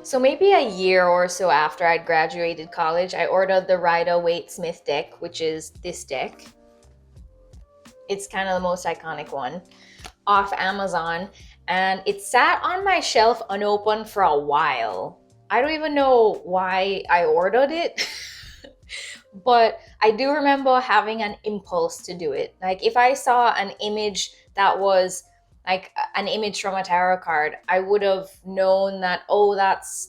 So maybe a year or so after I'd graduated college, I ordered the Rider-Waite-Smith deck, which is this deck. It's kind of the most iconic one, off Amazon, and it sat on my shelf unopened for a while. I don't even know why I ordered it, but I do remember having an impulse to do it. Like if I saw an image that was like an image from a tarot card, I would have known that, oh, that's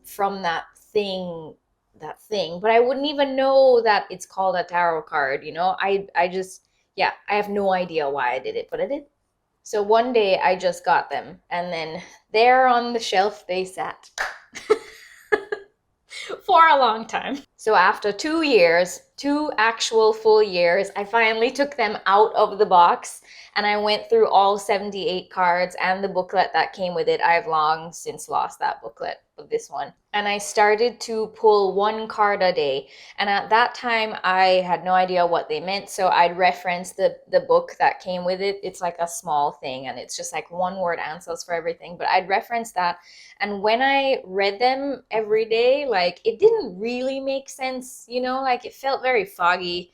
from that thing, but I wouldn't even know that it's called a tarot card, you know? I just, yeah, I have no idea why I did it, but I did. So one day I just got them, and then there on the shelf they sat for a long time. So after 2 years, 2 actual full years, I finally took them out of the box and I went through all 78 cards and the booklet that came with it. I've long since lost that booklet of this one. And I started to pull 1 card a day. And at that time, I had no idea what they meant. So I'd reference the book that came with it. It's like a small thing and it's just like 1-word answers for everything. But I'd reference that. And when I read them every day, like it didn't really make sense, you know, like it felt very foggy.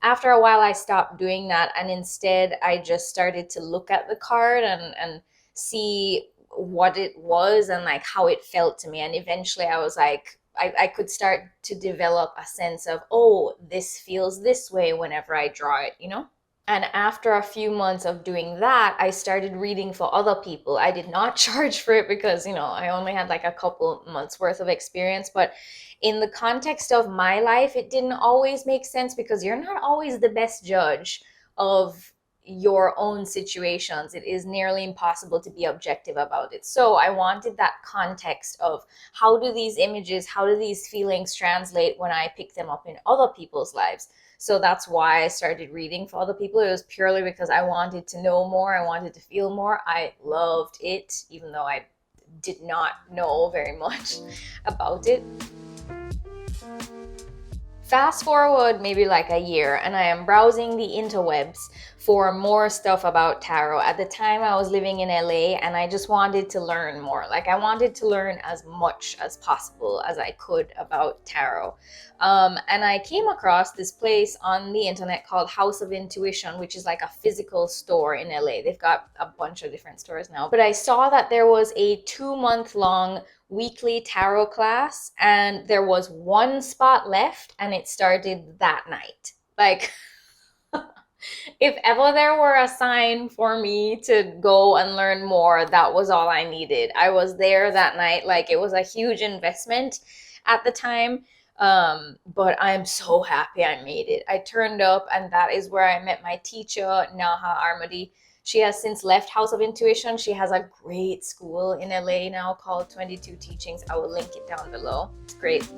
After a while I stopped doing that, and instead I just started to look at the card and see what it was and like how it felt to me. And eventually I was like, I could start to develop a sense of, oh, this feels this way whenever I draw it, you know? And after a few months of doing that, I started reading for other people. I did not charge for it because, you know, I only had like a couple months worth of experience. But in the context of my life, it didn't always make sense because you're not always the best judge of your own situations. It is nearly impossible to be objective about it. So I wanted that context of how do these images, how do these feelings translate when I pick them up in other people's lives. So that's why I started reading for other people. It was purely because I wanted to know more. I wanted to feel more. I loved it, even though I did not know very much about it. Fast forward maybe like a year, and I am browsing the interwebs for more stuff about tarot. At the time I was living in LA and I just wanted to learn more. Like I wanted to learn as much as possible as I could about tarot. And I came across this place on the internet called House of Intuition, which is like a physical store in LA. They've got a bunch of different stores now. But I saw that there was a 2-month-long weekly tarot class and there was 1 spot left and it started that night. Like if ever there were a sign for me to go and learn more, that was all I needed. I was there that night. Like it was a huge investment at the time. But I'm so happy I made it. I turned up and that is where I met my teacher, Naha Armady. She has since left House of Intuition. She has a great school in LA now called 22 Teachings. I will link it down below. It's great.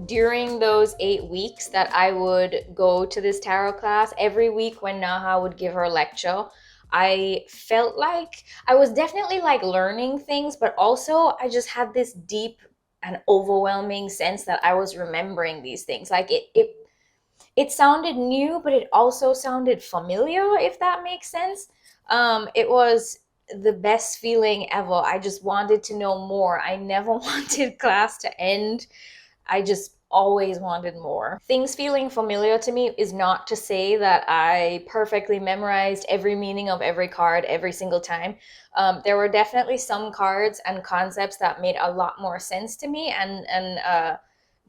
During those 8 weeks that I would go to this tarot class, every week when Naha would give her lecture, I felt like I was definitely like learning things, but also I just had this deep and overwhelming sense that I was remembering these things. Like it sounded new, but it also sounded familiar, if that makes sense. It was the best feeling ever. I just wanted to know more. I never wanted class to end. I just always wanted more. Things feeling familiar to me is not to say that I perfectly memorized every meaning of every card every single time. There were definitely some cards and concepts that made a lot more sense to me and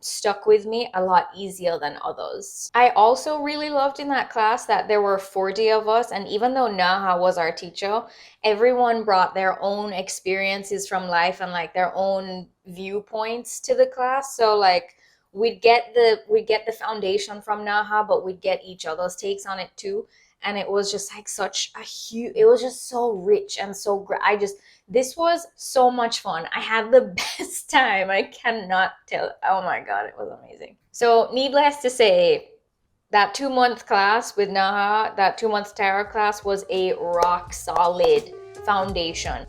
stuck with me a lot easier than others. I also really loved in that class that there were 40 of us, and even though Naha was our teacher, everyone brought their own experiences from life and like their own viewpoints to the class. So like we'd get the foundation from Naha, but we'd get each other's takes on it too. And it was just like such a huge, it was just so rich and so great. This was so much fun. I had the best time. I cannot tell. Oh my God, it was amazing. So needless to say, that 2-month class with Naha, that 2-month tarot class was a rock solid foundation.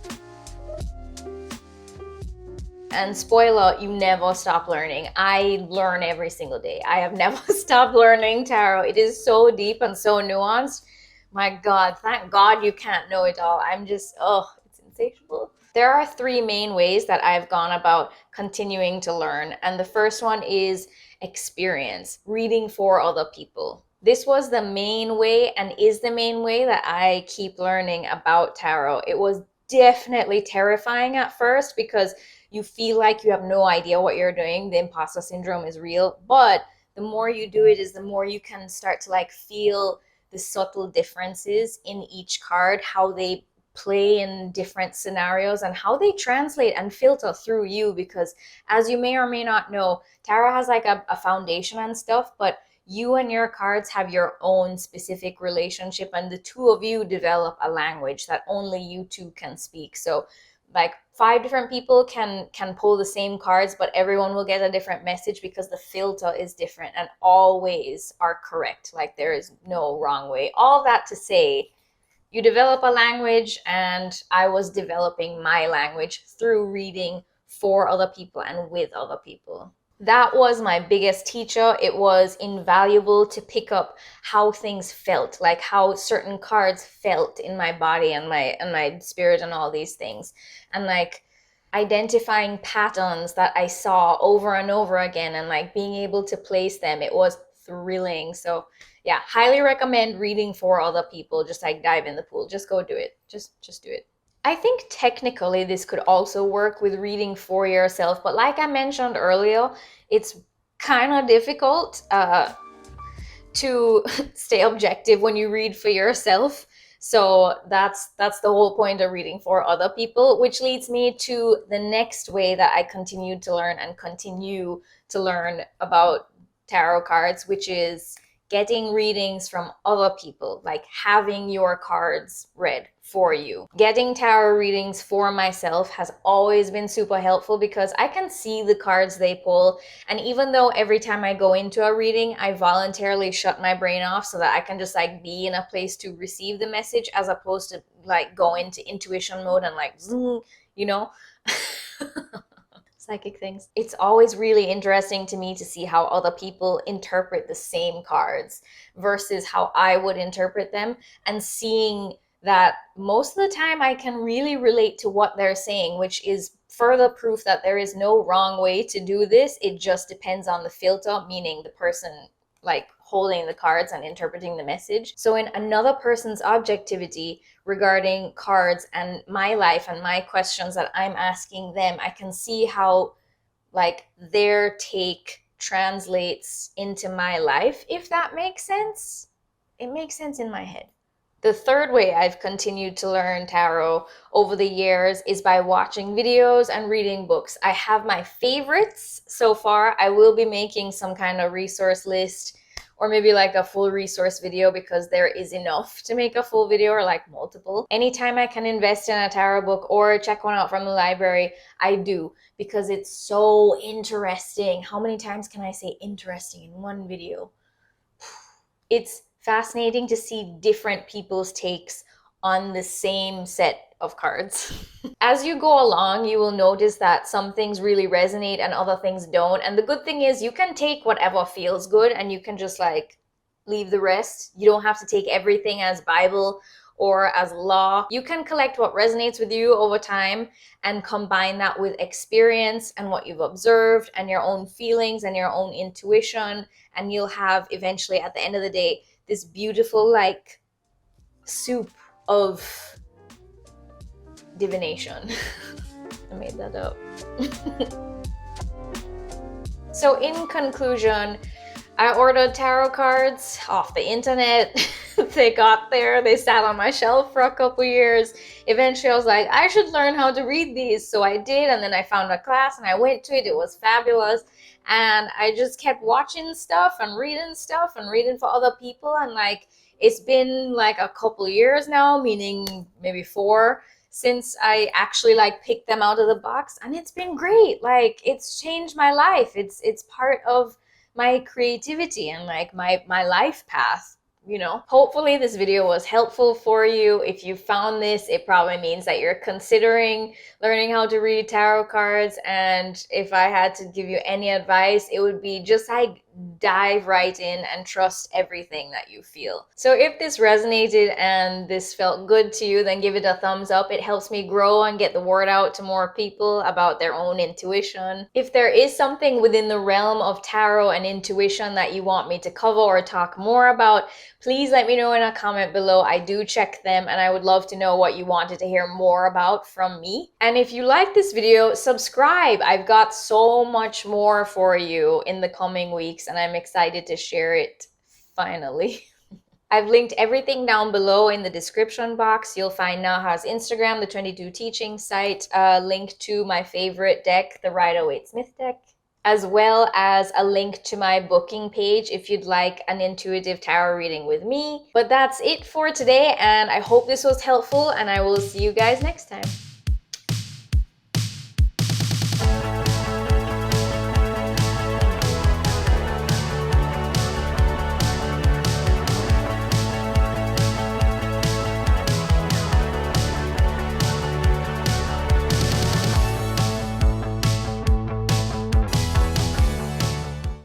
And spoiler, you never stop learning. I learn every single day. I have never stopped learning tarot. It is so deep and so nuanced. My God, thank God you can't know it all. I'm just, oh, it's insatiable. There are 3 main ways that I've gone about continuing to learn. And the first one is experience, reading for other people. This was the main way and is the main way that I keep learning about tarot. It was definitely terrifying at first because you feel like you have no idea what you're doing. The imposter syndrome is real. But the more you do it is the more you can start to like feel the subtle differences in each card, how they play in different scenarios and how they translate and filter through you. Because as you may or may not know, tarot has like a foundation and stuff, but you and your cards have your own specific relationship, and the 2 of you develop a language that only you 2 can speak. So like 5 different people can pull the same cards, but everyone will get a different message because the filter is different, and all ways are correct. Like there is no wrong way. All that to say, you develop a language, and I was developing my language through reading for other people and with other people. That was my biggest teacher. It was invaluable to pick up how things felt, like how certain cards felt in my body and my spirit and all these things. And like identifying patterns that I saw over and over again and like being able to place them. It was thrilling. So yeah, highly recommend reading for other people. Just like dive in the pool. Just go do it. Just do it. I think technically this could also work with reading for yourself, but like I mentioned earlier, it's kind of difficult to stay objective when you read for yourself. So that's the whole point of reading for other people, which leads me to the next way that I continued to learn and continue to learn about tarot cards, which is getting readings from other people, like having your cards read for you. Getting tarot readings for myself has always been super helpful because I can see the cards they pull. And even though every time I go into a reading, I voluntarily shut my brain off so that I can just like be in a place to receive the message as opposed to like go into intuition mode and like, you know, psychic things. It's always really interesting to me to see how other people interpret the same cards versus how I would interpret them, and seeing that most of the time I can really relate to what they're saying, which is further proof that there is no wrong way to do this. It just depends on the filter, meaning the person like holding the cards and interpreting the message. So in another person's objectivity regarding cards and my life and my questions that I'm asking them, I can see how like their take translates into my life, if that makes sense. It makes sense in my head. The third way I've continued to learn tarot over the years is by watching videos and reading books. I have my favorites so far. I will be making some kind of resource list or maybe like a full resource video because there is enough to make a full video or like multiple. Anytime I can invest in a tarot book or check one out from the library, I do, because it's so interesting. How many times can I say interesting in one video? It's fascinating to see different people's takes on the same set of cards. As you go along, you will notice that some things really resonate and other things don't. And the good thing is you can take whatever feels good and you can just like leave the rest. You don't have to take everything as Bible or as law. You can collect what resonates with you over time and combine that with experience and what you've observed and your own feelings and your own intuition. And you'll have eventually at the end of the day this beautiful like soup of divination. I made that up. So in conclusion, I ordered tarot cards off the internet. They got there, they sat on my shelf for a couple years. Eventually I was like, I should learn how to read these. So I did, and then I found a class and I went to it. It was fabulous. And I just kept watching stuff and reading for other people. And like, it's been like a couple years now, meaning maybe 4, since I actually like picked them out of the box. And it's been great. Like, it's changed my life. It's part of my creativity and like my life path. you know, hopefully this video was helpful for you. If you found this, it probably means that you're considering learning how to read tarot cards. And if I had to give you any advice, it would be just like dive right in and trust everything that you feel. So if this resonated and this felt good to you, then give it a thumbs up. It helps me grow and get the word out to more people about their own intuition. If there is something within the realm of tarot and intuition that you want me to cover or talk more about, please let me know in a comment below. I do check them and I would love to know what you wanted to hear more about from me. And if you like this video, subscribe. I've got so much more for you in the coming weeks and I'm excited to share it finally. I've linked everything down below in the description box. You'll find Naha's Instagram, the 22 Teaching site, a link to my favorite deck, the Rider-Waite-Smith deck, as well as a link to my booking page if you'd like an intuitive tarot reading with me. But that's it for today, and I hope this was helpful, and I will see you guys next time.